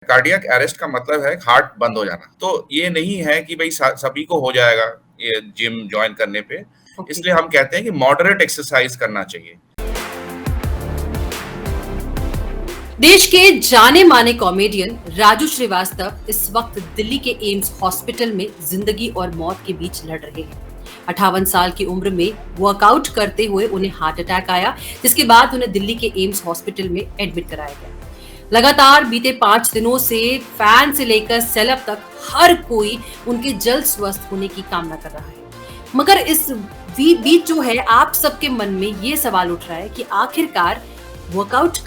Cardiac arrest का मतलब है हार्ट बंद हो जाना। तो ये नहीं है कि भई सभी को हो जाएगा ये जिम जॉइन करने पे। ओके। इसलिए हम कहते हैं कि मॉडरेट एक्सरसाइज करना चाहिए। देश के जाने माने कॉमेडियन राजू श्रीवास्तव इस वक्त दिल्ली के एम्स हॉस्पिटल में जिंदगी और मौत के बीच लड़ रहे हैं। 58 साल की उम्र में वर्कआउट करते हुए उन्हें हार्ट अटैक आया, जिसके बाद उन्हें दिल्ली के एम्स हॉस्पिटल में एडमिट कराया गया। लगातार बीते 5 दिनों से फैन से लेकर सेलेब तक हर कोई उनके जल्द स्वस्थ होने की कामना कर रहा है। मगर इस बीच जो है आप सबके मन में ये सवाल उठ रहा है कि आखिरकार वर्कआउट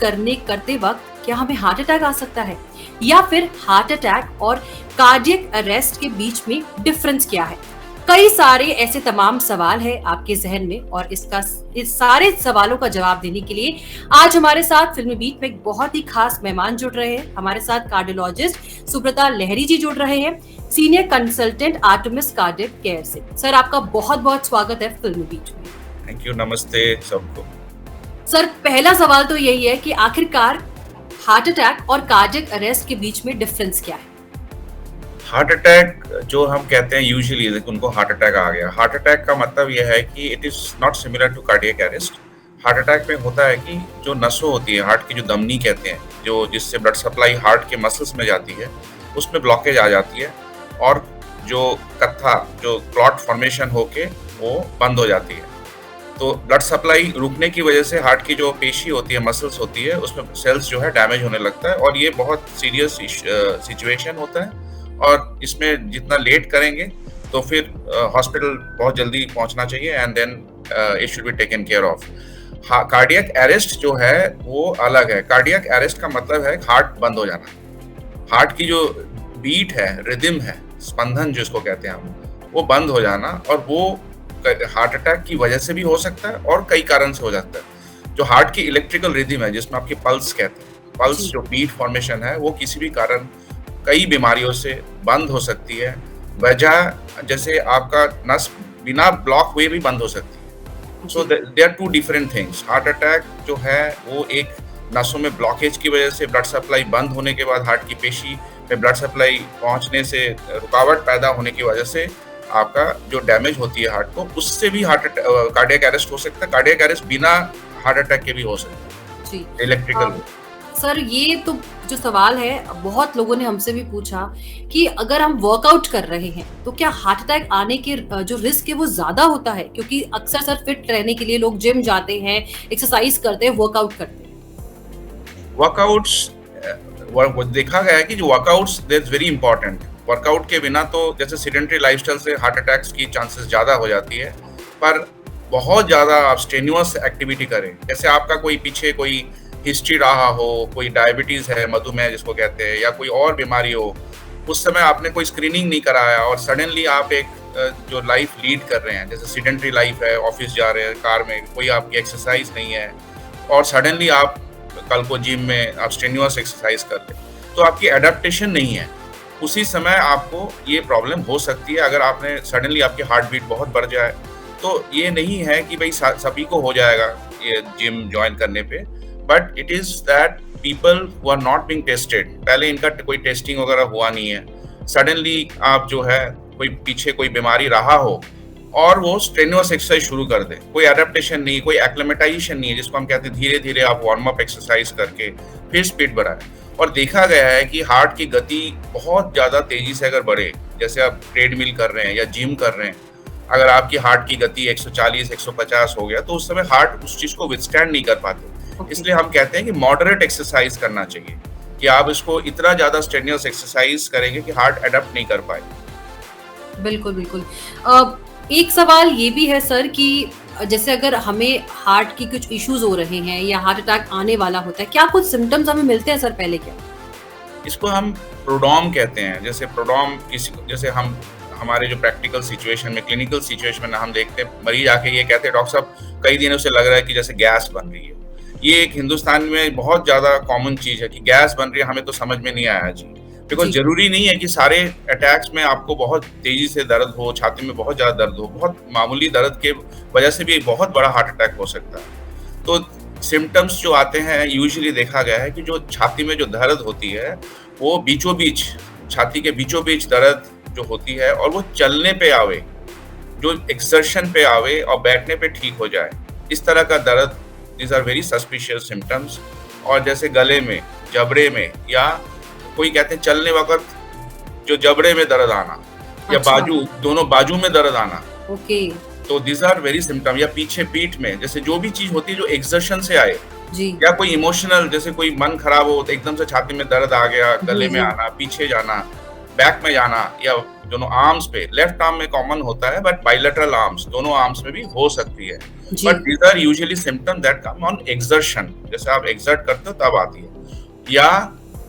करते वक्त क्या हमें हार्ट अटैक आ सकता है, या फिर हार्ट अटैक और कार्डियक अरेस्ट के बीच में डिफरेंस क्या है। कई सारे ऐसे तमाम सवाल है आपके जहन में, और इस सारे सवालों का जवाब देने के लिए आज हमारे साथ फिल्मी बीट में एक बहुत ही खास मेहमान जुड़ रहे हैं। हमारे साथ कार्डियोलॉजिस्ट सुब्रता लहरी जी जुड़ रहे हैं, senior consultant Artemis cardiac care से। सर, आपका बहुत बहुत स्वागत है फिल्मी बीट में। थैंक यू, नमस्ते सबको। सर, पहला सवाल तो यही है कि आखिरकार हार्ट अटैक और कार्डियक अरेस्ट के बीच में डिफरेंस क्या है? हार्ट अटैक जो हम कहते हैं यूजुअली उनको हार्ट अटैक आ गया। हार्ट अटैक का मतलब यह है कि it is not similar to cardiac arrest. Heart attack में होता है कि जो नसों होती है, हार्ट की जो धमनी कहते हैं, जो जिससे ब्लड सप्लाई हार्ट के मसल्स में जाती है, उसमें ब्लॉकेज आ जाती है और जो क्लॉट फॉर्मेशन होके वो बंद हो जाती है। तो ब्लड सप्लाई रुकने की वजह से हार्ट की जो पेशी होती है, मसल्स होती है, उसमें सेल्स जो है डैमेज होने लगता है और ये बहुत सीरियस सिचुएशन होता है। और इसमें जितना लेट करेंगे तो फिर हॉस्पिटल बहुत जल्दी पहुंचना चाहिए and then it should be taken care of. Cardiac arrest जो है वो अलग है। कार्डियक अरेस्ट का मतलब है हार्ट बंद हो जाना। हार्ट की जो बीट है, रिदम है, स्पंदन जिसको कहते हैं हम, वो बंद हो जाना, और वो हार्ट अटैक की वजह से भी हो सकता है और कई कारण से हो जाता है। जो हार्ट की इलेक्ट्रिकल रिदम है, जिसमें आपकी पल्स कहते हैं, पल्स जो बीट फॉर्मेशन है, वो किसी भी कारण कई बीमारियों से बंद हो सकती है। वजह जैसे आपका नस बिना ब्लॉक हुए भी बंद हो सकती है। So they are two different things. Heart attack जो है वो एक नसों में ब्लॉकेज की वजह से, ब्लड सप्लाई बंद होने के बाद हार्ट की पेशी में ब्लड सप्लाई पहुंचने से रुकावट पैदा होने की वजह से आपका जो डैमेज होती है हार्ट को, उससे भी कार्डियक अरेस्ट हो सकता है। कार्डियक अरेस्ट बिना हार्ट अटैक के भी हो सकता है, इलेक्ट्रिकल। सर, ये तो जो सवाल है, बहुत लोगों ने हमसे भी पूछा कि अगर हम वर्कआउट कर रहे हैं तो क्या हार्ट अटैक आने के जो रिस्क है वो ज्यादा होता है? क्योंकि अक्सर सर फिट रहने के लिए लोग जिम जाते हैं, एक्सरसाइज करते हैं, वर्कआउट करते हैं। वर्कआउट्स देखा गया है कि जो workouts that's very important. Workout के बिना तो जैसे सीडेंटरी लाइफस्टाइल से हार्ट अटैक्स की चांसेस ज़्यादा हो जाती है, पर बहुत ज़्यादा आप स्ट्रेन्युअस एक्टिविटी करें, जैसे आपका कोई पीछे कोई हिस्ट्री रहा हो, कोई डायबिटीज़ है, मधुमेह जिसको कहते हैं, या कोई और बीमारी हो, उस समय आपने कोई स्क्रीनिंग नहीं कराया और सडनली आप एक जो लाइफ लीड कर रहे हैं, जैसे सीडेंटरी लाइफ है, ऑफिस जा रहे हैं, कार में कोई आपकी एक्सरसाइज नहीं है, और सडनली आप कल को जिम में आप स्ट्रेन्युअस एक्सरसाइज कर रहे हैं, तो आपकी एडेप्टेशन नहीं है। उसी समय आपको ये प्रॉब्लम हो सकती है। अगर आपने सडनली आपकी हार्ट बीट बहुत बढ़ जाए, तो ये नहीं है कि भाई सभी को हो जाएगा ये जिम ज्वाइन करने पे, but it is that people who are not being tested, पहले इनका कोई टेस्टिंग वगैरह हुआ नहीं है, सडनली आप जो है कोई पीछे कोई बीमारी रहा हो और वो स्ट्रेन्युअस एक्सरसाइज शुरू कर दे, कोई एडेप्टेशन नहीं, कोई एक्लेमेटाइजेशन नहीं है, जिसको हम कहते हैं धीरे धीरे आप वार्म अप एक्सरसाइज करके फिर स्पीड बढ़ाए। और देखा गया है कि हार्ट की गति बहुत ज़्यादा तेजी से अगर बढ़े, जैसे आप ट्रेडमिल कर रहे हैं या जिम कर रहे हैं, अगर आपकी हार्ट की गति 140 150 हो गया, तो उस समय हार्ट उस चीज़ को विथस्टैंड नहीं कर पाते। इसलिए हम कहते हैं कि मॉडरेट एक्सरसाइज करना चाहिए, कि आप इसको इतना ज़्यादा स्ट्रेन्युअस एक्सरसाइज करेंगे कि हार्ट अडेप्ट नहीं कर पाए। बिल्कुल बिल्कुल। एक सवाल ये भी है सर कि जैसे अगर हमें हार्ट की कुछ इश्यूज हो रहे हैं या हार्ट अटैक आने वाला होता है, क्या कुछ सिम्टम्स हमें मिलते हैं सर पहले? क्या इसको हम प्रोडॉम कहते हैं। जैसे प्रोडॉम जैसे हम हमारे जो प्रैक्टिकल सिचुएशन में, क्लिनिकल सिचुएशन में हम देखते हैं, मरीज आके ये कहते हैं डॉक्टर साहब कई दिनों से लग रहा है कि जैसे गैस बन रही है। ये एक हिंदुस्तान में बहुत ज्यादा कॉमन चीज है कि गैस बन रही है, हमें तो समझ में नहीं आया जी। बिकॉज जरूरी नहीं है कि सारे अटैक्स में आपको बहुत तेजी से दर्द हो, छाती में बहुत ज्यादा दर्द हो, बहुत मामूली दर्द के वजह से भी एक बहुत बड़ा हार्ट अटैक हो सकता है। तो सिम्टम्स जो आते हैं, यूजुअली देखा गया है कि जो छाती में जो दर्द होती है वो बीचों बीच, छाती के बीचों बीच दर्द जो होती है और वो चलने पे आवे, जो एक्सर्शन पे आवे और बैठने पे ठीक हो जाए, इस तरह का दर्द, these are very suspicious symptoms. और जैसे गले में, जबड़े में, या कोई कहते हैं चलने वक्त जो जबड़े में दर्द आना, या अच्छा। बाजू, दोनों बाजू में दर्द आना, ओके। तो दीज आर वेरी सिम्टम। या पीछे पीठ में, जैसे जो भी चीज होती है जो एक्सर्शन से आए, जी। या कोई इमोशनल, जैसे कोई मन खराब हो तो एकदम से छाती में दर्द आ गया, गले में जी। आना, पीछे जाना, बैक में जाना, या दोनों आर्म्स पे, लेफ्ट आर्म में कॉमन होता है बट बाइलेटरल आर्म्स, दोनों आर्म्स में भी हो सकती है। जी। But these are usually symptom that come on exertion, जैसे आप एक्सर्ट करते हो तब आती है। या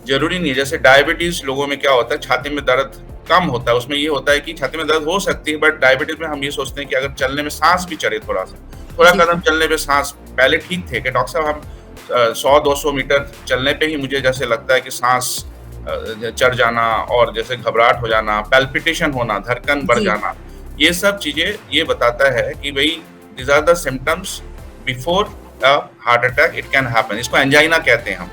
जरूरी नहीं है, जैसे डायबिटीज लोगों में क्या होता है, छाती में दर्द कम होता है, उसमें ये होता है कि छाती में दर्द हो सकती है, बट डायबिटीज में हम ये सोचते हैं कि अगर चलने में सांस भी चढ़े, थोड़ा जी। कदम चलने पे सांस, पहले ठीक थे कि डॉक्टर साहब हम 100-200 मीटर चलने पे ही मुझे जैसे लगता है कि सांस चढ़ जाना, और जैसे घबराहट हो जाना, पैल्पिटेशन होना, धड़कन बढ़ जी। जाना, ये सब चीजें ये बताता है कि भाई these are the symptoms before heart attack it can happen. इसको एंजाइना कहते हैं हम।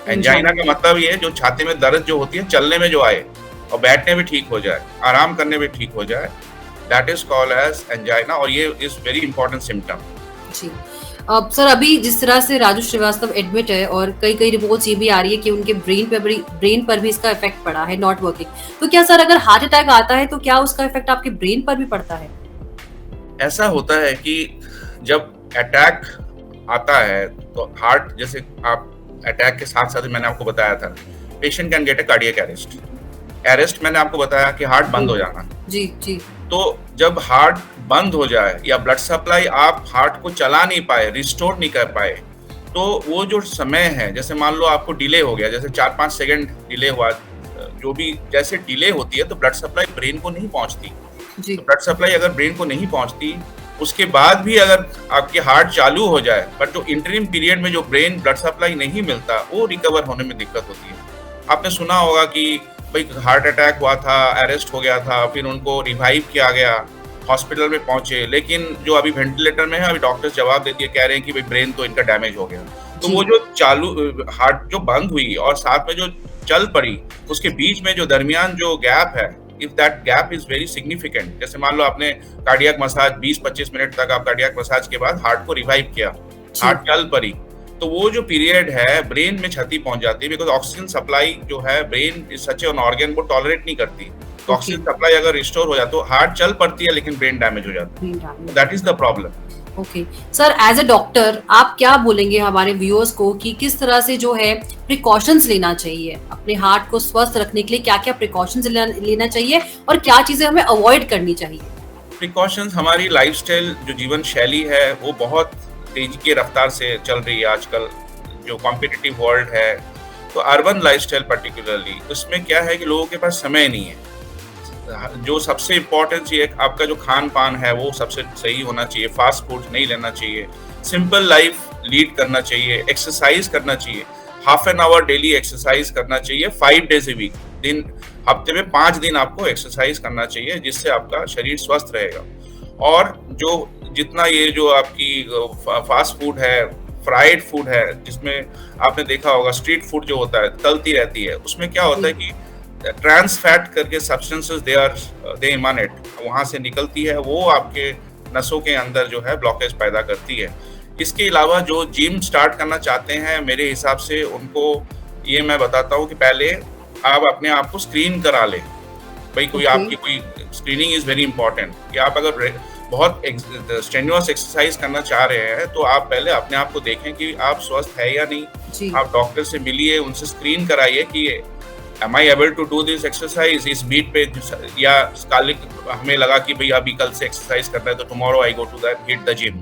एंजाइना का मतलब ये है जो छाती में दर्द जो होती है चलने में जो आए और बैठने में ठीक हो जाए, आराम करने में ठीक हो जाए, that is called as angina, और ये इज वेरी इंपॉर्टेंट सिम्टम। जी। अब सर, अभी जिस तरह से राजू श्रीवास्तव एडमिट है और कई रिपोर्ट्स ये भी आ रही है कि उनके ब्रेन पर भी इसका इफेक्ट पड़ा है, नॉट वर्किंग, तो क्या सर अगर हार्ट अटैक आता है तो क्या उसका इफेक्ट आपके ब्रेन पर भी पड़ता है? ऐसा होता है कि जब अटैक आता है तो हार्ट, जैसे आप अटैक के साथ साथ मैंने आपको बताया था, patient can get A cardiac arrest. Arrest मैंने आपको बताया कि हार्ट बंद हो जाना। जी। जी। तो जब हार्ट बंद हो जाए या ब्लड सप्लाई आप हार्ट को चला नहीं पाए, रिस्टोर नहीं कर पाए, तो वो जो समय है, जैसे मान लो आपको डिले हो गया, जैसे 4-5 सेकंड डिले हुआ, जो भी जैसे डिले होती है तो ब्लड सप्लाई ब्रेन को नहीं पहुंचती। जी। तो ब्लड सप्लाई अगर ब्रेन को नहीं पहुंचती, उसके बाद भी अगर आपकी हार्ट चालू हो जाए, बट जो इंटरिम पीरियड में जो ब्रेन ब्लड सप्लाई नहीं मिलता, वो रिकवर होने में दिक्कत होती है। आपने सुना होगा कि भाई हार्ट अटैक हुआ था, अरेस्ट हो गया था, फिर उनको रिवाइव किया गया, हॉस्पिटल में पहुंचे, लेकिन जो अभी वेंटिलेटर में है, अभी डॉक्टर्स जवाब देते कह रहे हैं कि भाई ब्रेन तो इनका डैमेज हो गया। तो वो जो चालू हार्ट जो बंद हुई और साथ में जो चल पड़ी, उसके बीच में जो दरमियान जो गैप है, if that gap is very significant, जैसे मान लो आपने कार्डियक मसाज 20-25 मिनट तक आप कार्डियक मसाज के बाद हार्ट को रिवाइव किया, हार्ट चल पड़ी, तो वो जो पीरियड है ब्रेन में क्षति पहुंच जाती है, बिकॉज ऑक्सीजन सप्लाई जो है, brain is such an organ, वो टॉलरेट नहीं करती। तो ऑक्सीजन सप्लाई अगर रिस्टोर हो जाए तो हार्ट चल पड़ती है, लेकिन ब्रेन डैमेज हो जाता है। That is the problem. Okay sir, as a doctor आप क्या बोलेंगे हमारे व्यूअर्स को कि किस तरह से जो है प्रिकॉशंस लेना चाहिए अपने हार्ट को स्वस्थ रखने के लिए, क्या क्या प्रिकॉशंस लेना चाहिए और क्या चीजें हमें अवॉइड करनी चाहिए? प्रिकॉशंस, हमारी लाइफस्टाइल जो जीवन शैली है वो बहुत तेजी की रफ्तार से चल रही है आजकल, जो कॉम्पिटिटिव वर्ल्ड है, तो अर्बन लाइफस्टाइल पर्टिकुलरली, उसमें क्या है कि लोगों के पास समय नहीं है। जो सबसे इम्पोर्टेंट ये आपका जो खान पान है वो सबसे सही होना चाहिए, फास्ट फूड नहीं लेना चाहिए, सिंपल लाइफ लीड करना चाहिए, एक्सरसाइज करना चाहिए, half an hour daily exercise करना चाहिए, 5 डेज ए वीक, दिन हफ्ते में 5 दिन आपको एक्सरसाइज करना चाहिए, जिससे आपका शरीर स्वस्थ रहेगा। और जो जितना ये जो आपकी फास्ट फूड है, फ्राइड फूड है, जिसमें आपने देखा होगा स्ट्रीट फूड जो होता है तलती रहती है, उसमें क्या होता है कि ट्रांस फैट करके सब्सटेंसेस दे इमानेट वहां से निकलती है, वो आपके नसों के अंदर जो है ब्लॉकेज पैदा करती है। इसके अलावा जो जिम स्टार्ट करना चाहते हैं, मेरे हिसाब से उनको ये मैं बताता हूँ कि पहले आप अपने आप को स्क्रीन करा लें। भाई कोई आपकी कोई स्क्रीनिंग इज वेरी इंपॉर्टेंट, कि आप अगर बहुत स्ट्रेन्युअस एक्सरसाइज करना चाह रहे हैं तो आप पहले अपने आप को देखें कि आप स्वस्थ है या नहीं। आप डॉक्टर से मिलिए, उनसे स्क्रीन कराइए कि am I able to do this exercise इस बीट पे, या कालिक हमें लगा कि भाई अभी कल से एक्सरसाइज करना है तो tomorrow I go to that hit the gym,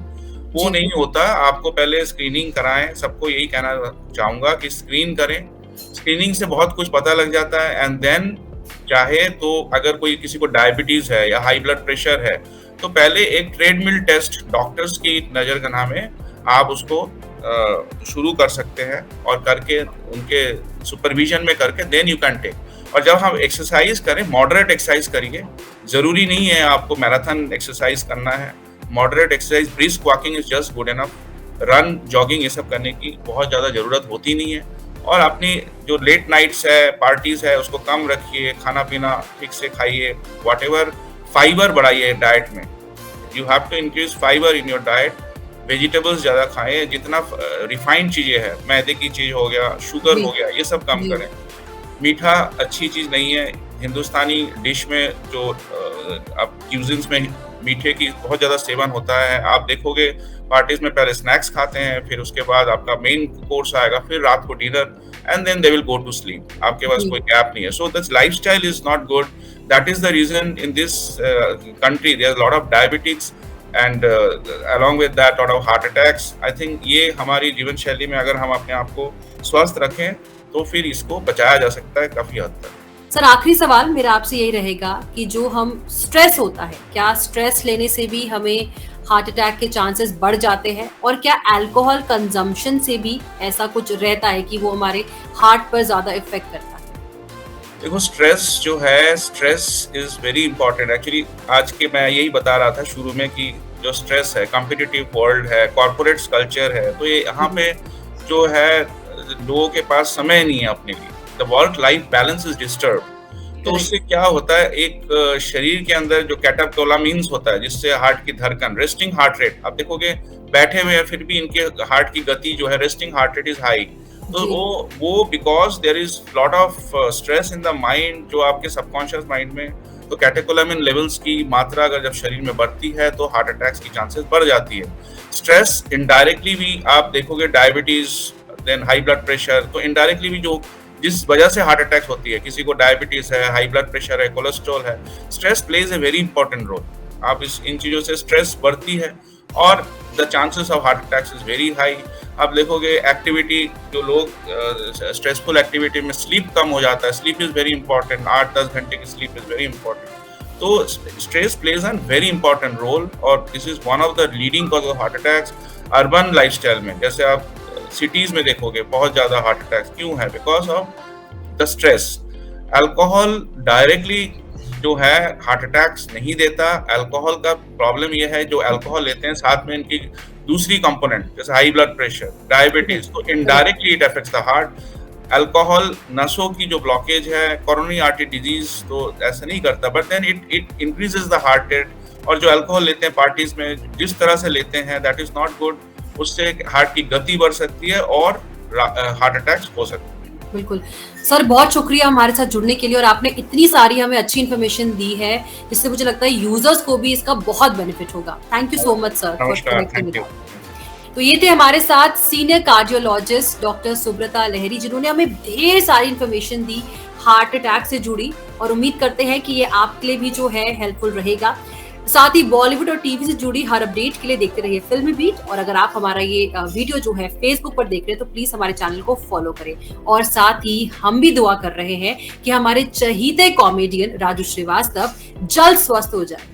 वो नहीं होता। आपको पहले स्क्रीनिंग कराएं, सबको यही कहना चाहूंगा कि स्क्रीन करें, स्क्रीनिंग से बहुत कुछ पता लग जाता है। एंड देन चाहे तो अगर कोई किसी को डायबिटीज है या हाई ब्लड प्रेशर है तो पहले एक ट्रेडमिल टेस्ट डॉक्टर्स की नजरगना में आप उसको शुरू कर सकते हैं, और करके उनके सुपरविजन में करके देन यू कैन टेक। और जब हम एक्सरसाइज करें, मॉडरेट एक्सरसाइज करिए, जरूरी नहीं है आपको मैराथन एक्सरसाइज करना है, moderate exercise, brisk walking is just good enough, run jogging ये सब करने की बहुत ज़्यादा ज़रूरत होती नहीं है। और अपनी जो लेट नाइट्स है, पार्टीज है, उसको कम रखिए, खाना पीना ठीक से खाइए, व्हाटएवर, फाइबर बढ़ाइए डाइट में। You have to increase fibre in your diet. Vegetables ज़्यादा खाएं, जितना रिफाइंड चीज़ें हैं, मैदे की चीज़ हो गया, शुगर जी, हो गया, ये सब कम जी, करें। मीठा अच्छी चीज़ नहीं है। हिंदुस्तानी डिश में जो अब क्यूजिन्स में मीठे की बहुत ज़्यादा सेवन होता है। आप देखोगे पार्टीज में पहले स्नैक्स खाते हैं, फिर उसके बाद आपका मेन कोर्स आएगा, फिर रात को dinner, and then they will go to sleep. आपके पास जी। कोई गैप नहीं है। So this lifestyle is not good. That is the reason in this country there is lot of diabetes and along with that lot of heart attacks. I think ये हमारी जीवन शैली में अगर हम अपने आप को स्वस्थ रखें तो फिर इसको बचाया जा सकता है काफी हद तक। सर आखिरी सवाल मेरा आपसे यही रहेगा कि जो हम स्ट्रेस होता है, क्या स्ट्रेस लेने से भी हमें हार्ट अटैक के चांसेस बढ़ जाते हैं, और क्या अल्कोहल कंजम्पशन से भी ऐसा कुछ रहता है कि वो हमारे हार्ट पर ज्यादा इफेक्ट करता है? देखो, स्ट्रेस जो है, stress is very important actually. आज के मैं यही बता रहा था शुरू में कि जो स्ट्रेस है, कॉम्पिटिटिव वर्ल्ड है, कॉर्पोरेट कल्चर है, तो ये यहाँ पे जो है लोगों के पास समय नहीं है अपने लिए। The work life balance is disturb. तो उससे क्या होता है, एक शरीर के अंदर जो कैटेकोलामिन्स होता है, जिससे हार्ट की धड़कन, रेस्टिंग हार्ट रेट, आप देखोगे बैठे हुए हैं फिर भी इनके हार्ट की गति जो है, resting heart rate is high. तो वो because there is lot of stress in the mind, जो आपके सबकॉन्शियस माइंड में, तो कैटेकोलामिन लेवल्स की मात्रा अगर जब शरीर में बढ़ती है तो हार्ट अटैक्स की चांसेस बढ़ जाती है। स्ट्रेस इनडायरेक्टली भी आप देखोगे, diabetes, then high blood pressure, तो इनडायरेक्टली भी जो जिस वजह से हार्ट अटैक्स होती है, किसी को डायबिटीज है, हाई ब्लड प्रेशर है, कोलेस्ट्रॉल है, stress plays a very important role. आप इन चीजों से स्ट्रेस बढ़ती है और the chances of heart attacks is very high. आप देखोगे एक्टिविटी, जो लोग स्ट्रेसफुल एक्टिविटी में स्लीप कम हो जाता है, स्लीप इज वेरी इंपॉर्टेंट, 8-10 घंटे की स्लीप इज वेरी इंपॉर्टेंट। तो stress plays an very important role, और this is one of the leading cause of heart attacks. Urban lifestyle में, जैसे आप सिटीज में देखोगे बहुत ज्यादा हार्ट अटैक्स क्यों है, because of the stress. Alcohol directly जो है हार्ट अटैक्स नहीं देता। अल्कोहल का प्रॉब्लम यह है, जो अल्कोहल लेते हैं साथ में इनकी दूसरी कंपोनेंट, जैसे हाई ब्लड प्रेशर, डायबिटीज, तो indirectly it affects the heart. Alcohol नसों की जो ब्लॉकेज है, कोरोनरी आर्टरी डिजीज, तो ऐसा नहीं करता, but then it increases the heart rate. और जो अल्कोहल लेते हैं पार्टीज में, जिस तरह से लेते हैं, दैट इज नॉट गुड। उससे हार्ट की गति बढ़ सकती है और हार्ट अटैक्स हो सकते हैं। बिल्कुल सर, बहुत शुक्रिया हमारे साथ जुड़ने के लिए, और आपने इतनी सारी हमें अच्छी इन्फॉर्मेशन दी है जिससे मुझे लगता है यूजर्स को भी इसका बहुत बेनिफिट होगा। Thank you so much sir for connecting with us. तो ये थे हमारे साथ सीनियर कार्डियोलॉजिस्ट डॉक्टर सुब्रता लहरी, जिन्होंने हमें ढेर सारी इन्फॉर्मेशन दी हार्ट अटैक से जुड़ी, और उम्मीद करते हैं कि ये आपके लिए भी जो है हेल्पफुल रहेगा। साथ ही बॉलीवुड और टीवी से जुड़ी हर अपडेट के लिए देखते रहिए फिल्मी बीट, और अगर आप हमारा ये वीडियो जो है फेसबुक पर देख रहे हैं तो प्लीज हमारे चैनल को फॉलो करें। और साथ ही हम भी दुआ कर रहे हैं कि हमारे चहीते कॉमेडियन राजू श्रीवास्तव जल्द स्वस्थ हो जाए।